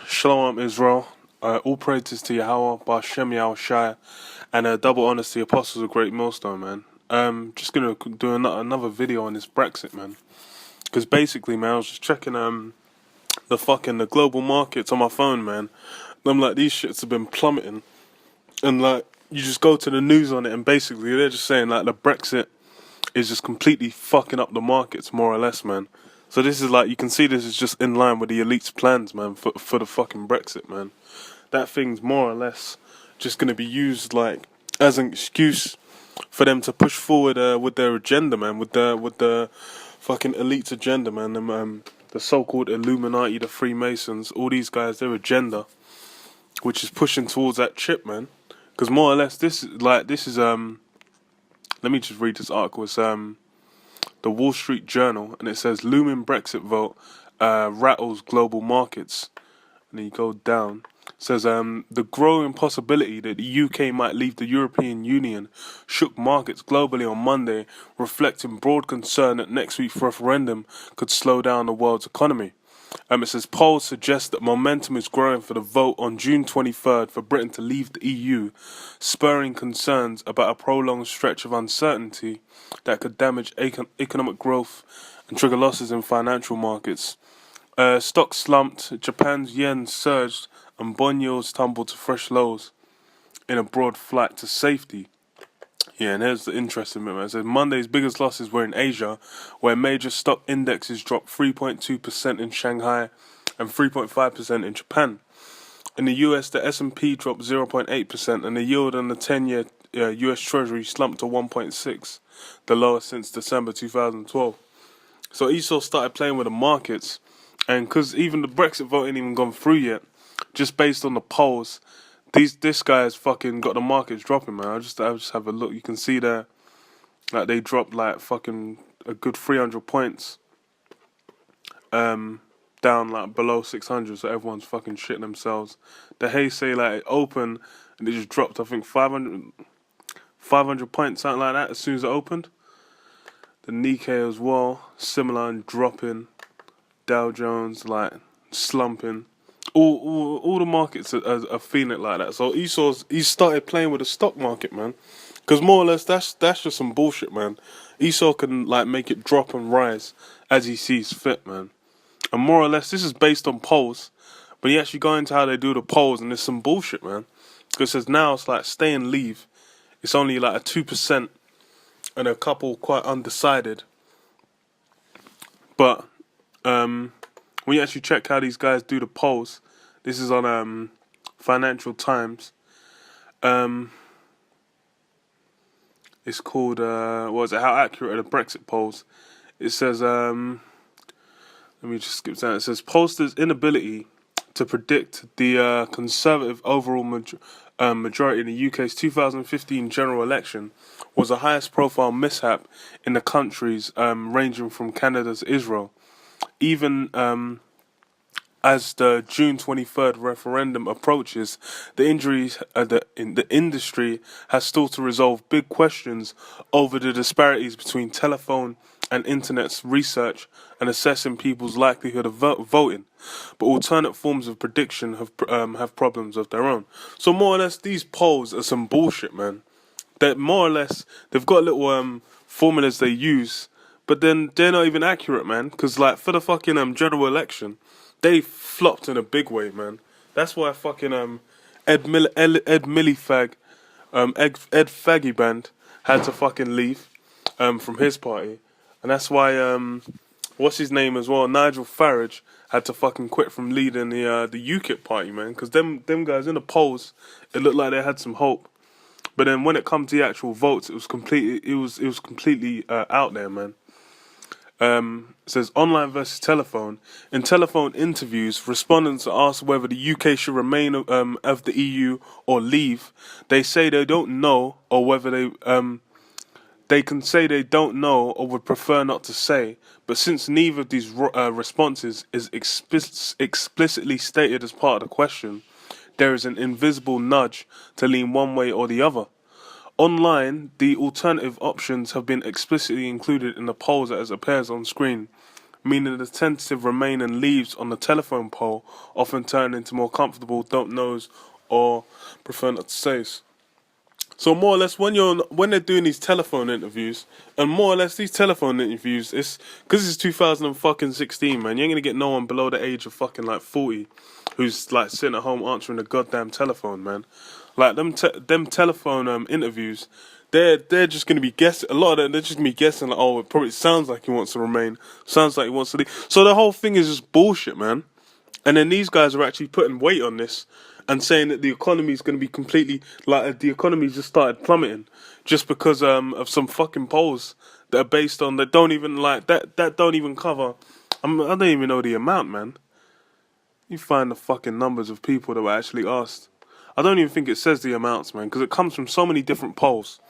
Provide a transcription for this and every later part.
Shalom Israel. All praises to Yahweh, Ba'Shem Yahushua, and double honors to the apostles of Great Millstone, man. Just gonna do another video on this Brexit, man. Because basically, man, I was just checking the global markets on my phone, man. And I'm like, these shits have been plummeting, and like you just go to the news on it, and basically they're just saying like the Brexit is just completely fucking up the markets, more or less, man. So this is like, you can see this is just in line with the elite's plans, man, for the fucking Brexit, man. That thing's more or less just going to be used like as an excuse for them to push forward with their agenda, man, with the fucking elite's agenda, man. The so-called Illuminati, the Freemasons, all these guys, their agenda, which is pushing towards that chip, man. Because more or less, this is let me just read this article. It's the Wall Street Journal, and it says looming Brexit vote rattles global markets. And then you go down. It says the growing possibility that the UK might leave the European Union shook markets globally on Monday, reflecting broad concern that next week's referendum could slow down the world's economy. It says polls suggest that momentum is growing for the vote on June 23rd for Britain to leave the EU, spurring concerns about a prolonged stretch of uncertainty that could damage economic growth and trigger losses in financial markets. Stocks slumped, Japan's yen surged, and bond yields tumbled to fresh lows in a broad flight to safety. Yeah, and here's the interesting bit, man. It says Monday's biggest losses were in Asia, where major stock indexes dropped 3.2% in Shanghai and 3.5% in Japan. In the US, the S&P dropped 0.8%, and the yield on the 10-year US Treasury slumped to 1.6, the lowest since December 2012. So Esau started playing with the markets, and because even the Brexit vote ain't even gone through yet, just based on the polls, this guy's fucking got the markets dropping, man. I'll just have a look. You can see there, like they dropped like fucking a good 300 points, down like below 600. So everyone's fucking shitting themselves. The Hayes say like it opened and it just dropped. I think 500 points, something like that, as soon as it opened. The Nikkei as well, similar and dropping. Dow Jones like slumping. All the markets are feeling it like that. So he's started playing with the stock market, man. Because more or less that's just some bullshit, man. Esau can like make it drop and rise as he sees fit, man. And more or less this is based on polls, but you actually go into how they do the polls, and there's some bullshit, man. Because it says now it's like stay and leave. It's only like a 2% and a couple quite undecided. But when you actually check how these guys do the polls, this is on Financial Times. It's called what is it? How accurate are the Brexit polls? It says let me just skip down. It says pollsters' inability to predict the Conservative overall majority in the UK's 2015 general election was the highest profile mishap in the countries ranging from Canada to Israel. Even as the June 23rd referendum approaches, the industry has still to resolve big questions over the disparities between telephone and internet's research and assessing people's likelihood of voting. But alternate forms of prediction have problems of their own. So more or less, these polls are some bullshit, man. That more or less they've got little formulas they use, but then they're not even accurate, man. Because like for the fucking general election, they flopped in a big way, man. That's why fucking Ed Millifag, Ed Faggy Band had to fucking leave from his party, and that's why what's his name as well, Nigel Farage, had to fucking quit from leading the UKIP party, man. Because them guys in the polls, it looked like they had some hope. But then when it comes to the actual votes, it was completely out there, man. It says online versus telephone. In telephone interviews, respondents are asked whether the UK should remain of the EU or leave. They say they don't know, or whether they can say they don't know or would prefer not to say. But since neither of these responses is explicitly stated as part of the question, there is an invisible nudge to lean one way or the other. Online, the alternative options have been explicitly included in the polls as appears on screen. meaning the tentative remain and leaves on the telephone pole often turn into more comfortable don't knows or prefer not to says. So more or less, when they're doing these telephone interviews, and more or less these telephone interviews, it's because it's 2016, man. You ain't gonna get no one below the age of fucking like 40, who's like sitting at home answering the goddamn telephone, man. Like them telephone interviews, they're just gonna be guessing. A lot of them, they're just gonna be guessing like, oh, it probably sounds like he wants to remain, sounds like he wants to leave. So the whole thing is just bullshit, man. And then these guys are actually putting weight on this and saying that the economy is going to be completely like the economy just started plummeting just because of some fucking polls that are based on that don't even like that don't even cover. I don't even know the amount, man. You find the fucking numbers of people that were actually asked. I don't even think it says the amounts, man, because it comes from so many different polls.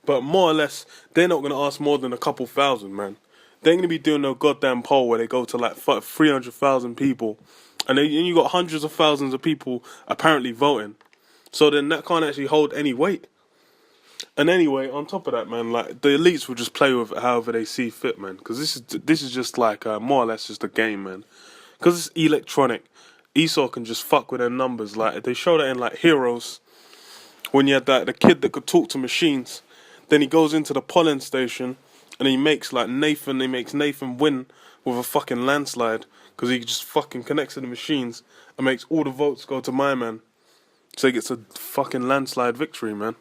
But more or less, they're not going to ask more than a couple thousand, man. They ain't going to be doing no goddamn poll where they go to like 300,000 people. And then you got hundreds of thousands of people apparently voting. So then that can't actually hold any weight. And anyway, on top of that, man, like the elites will just play with it however they see fit, man. Because this is just like more or less just a game, man. Because it's electronic. Esau can just fuck with their numbers. Like they show that in like Heroes, when you had the kid that could talk to machines. Then he goes into the polling station and he makes Nathan win with a fucking landslide because he just fucking connects to the machines and makes all the votes go to my man. So he gets a fucking landslide victory, man.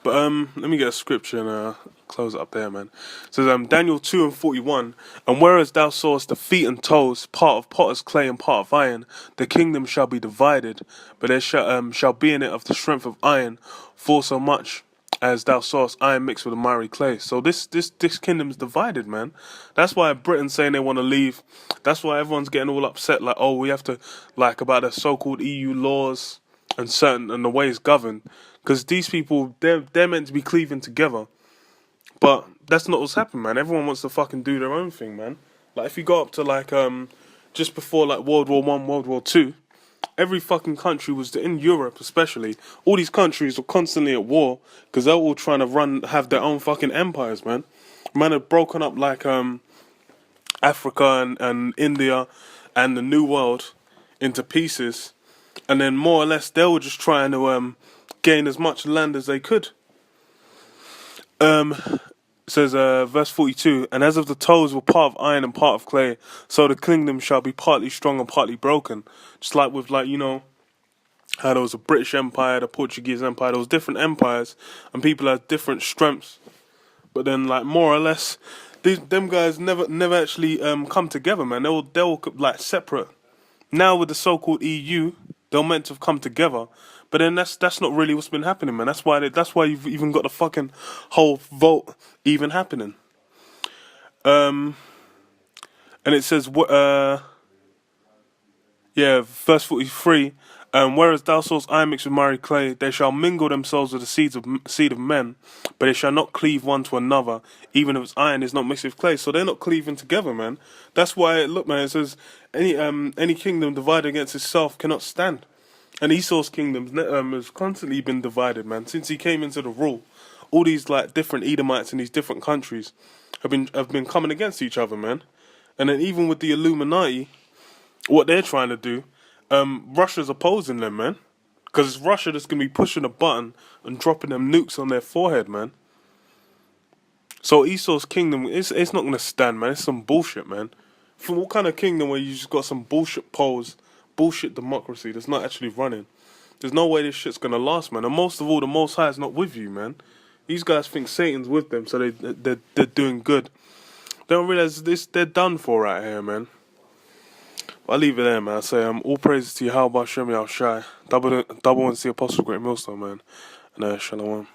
But let me get a scripture and close it up there, man. It says Daniel 2:41, and whereas thou sawest the feet and toes, part of potter's clay and part of iron, the kingdom shall be divided, but there shall be in it of the strength of iron, for so much as thou sawest iron mixed with a miry clay. So this kingdom's divided, man. That's why Britain's saying they want to leave. That's why everyone's getting all upset, like, oh, we have to, like, about the so-called EU laws and the way it's governed. Because these people, they're meant to be cleaving together. But that's not what's happened, man. Everyone wants to fucking do their own thing, man. Like, if you go up to, like, just before, like, World War I, World War II, every fucking country was, in Europe especially, all these countries were constantly at war because they're all trying to have their own fucking empires, man. Man had broken up, like, Africa and India and the New World into pieces. And then more or less they were just trying to gain as much land as they could. It says verse 42, and as of the toes were part of iron and part of clay, so the kingdom shall be partly strong and partly broken. Just like with, like, you know, how there was a British Empire, the Portuguese Empire, there was different empires and people had different strengths. But then, like, more or less, them guys never actually come together, man. They were like separate. Now with the so-called EU, they're meant to have come together, but then that's not really what's been happening, man. That's why you've even got the fucking whole vote even happening. And it says verse 43. Whereas thou sawest iron mixed with miry clay, they shall mingle themselves with the seed of men, but they shall not cleave one to another, even if its iron is not mixed with clay. So they're not cleaving together, man. That's why, look, man, it says any kingdom divided against itself cannot stand. And Esau's kingdom has constantly been divided, man, since he came into the rule. All these like different Edomites in these different countries have been coming against each other, man. And then even with the Illuminati, what they're trying to do, Russia's opposing them, man. Because it's Russia that's going to be pushing a button and dropping them nukes on their forehead, man. So Esau's kingdom, it's not going to stand, man. It's some bullshit, man. From what kind of kingdom where you just got some bullshit polls, bullshit democracy that's not actually running? There's no way this shit's going to last, man. And most of all, the Most High is not with you, man. These guys think Satan's with them, so they're doing good. They don't realize they're done for right here, man. I'll leave it there, man. I say all praises to Yahweh Shem Yahshai. Double and see Apostle Great Millstone, man. And shalom.